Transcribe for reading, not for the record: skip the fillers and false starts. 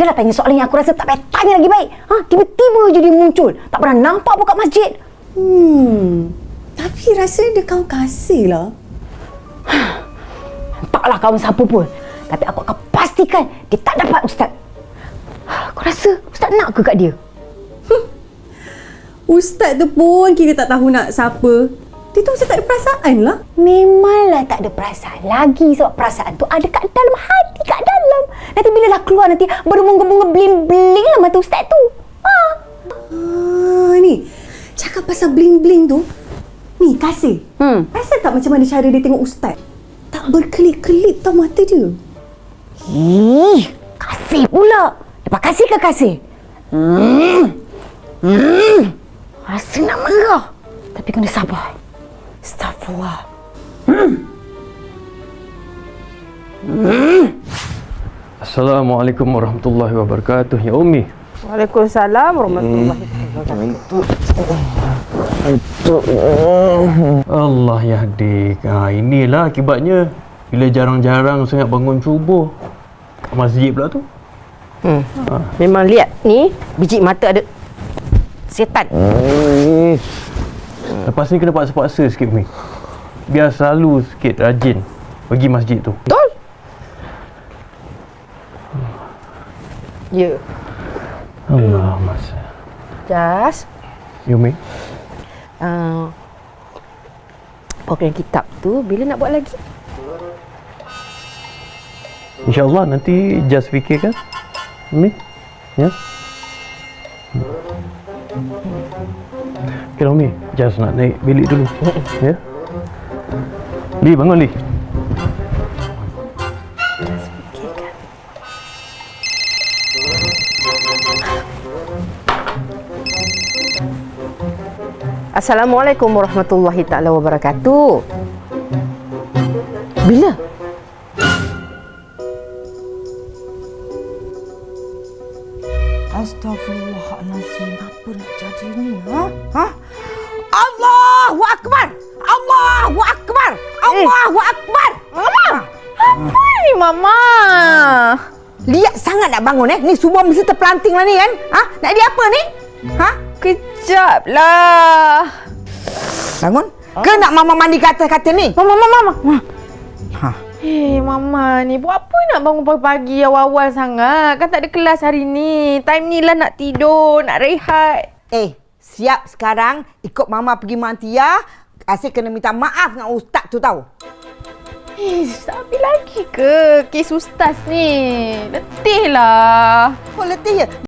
Dia lah tanya soalan yang aku rasa tak payah tanya lagi baik. Tiba-tiba je dia muncul. Tak pernah nampak pun kat masjid. Tapi rasanya dia kawan kasih lah. Taklah kawan siapa pun. Tapi aku akan pastikan dia tak dapat Ustaz. Aku rasa Ustaz nak ke kat dia? Ustaz tu pun kita tak tahu nak siapa. Dia tu Ustaz tak ada perasaan lah. Memanglah tak ada perasaan lagi, sebab perasaan tu ada kat dalam hati, kat dalam. Nanti bila dah keluar nanti berbunga-bunga bling-bling lah mata Ustaz tu. Ni cakap pasal bling-bling tu. Ni kasih. Rasa tak macam mana cara dia tengok Ustaz? Tak berkelip-kelip tau mata dia. Kasih pula. Lepas kasih ke kasih? Rasa nak marah. Tapi kena sabar. Astaghfirullah. Assalamualaikum warahmatullahi wabarakatuh. Ya Umi. Waalaikumsalam warahmatullahi wabarakatuh. Allah yahdik. Inilah akibatnya bila jarang-jarang sangat bangun subuh kat masjid pula tu. Memang lihat ni biji mata ada setan. Lepas ni kena paksa-paksa sikit Umi. Biar selalu sikit rajin pergi masjid tu. Betul? Ya. Allah masa. Jas. Ya Umi. Program kitab tu bila nak buat lagi? InsyaAllah nanti just fikirkan Umi. Ya. Okay lah Umi, just nak naik bilik dulu. Ya. Li, bangun Li. Assalamualaikum warahmatullahi ta'ala wabarakatuh. Bila? Astaghfirullahalazim. Apa nak jadi ni? Allahu Akbar! Allahu Akbar! Allahu Akbar! Mama! Apa ni Mama? Lihat sangat nak bangun Ni subuh mesti terpelanting lah ni kan? Nak jadi apa ni? Kejap lah. Bangun? Ke nak Mama mandi ke atas katil ni? Mama. Mama ni buat apa nak bangun pagi-pagi awal-awal sangat? Kan tak ada kelas hari ni. Time ni lah nak tidur, nak rehat. Siap sekarang ikut Mama pergi Mantia. Asyik kena minta maaf dengan Ustaz tu tahu. Tak habis lagi ke kes Ustaz ni? Letih lah. Kau letih je?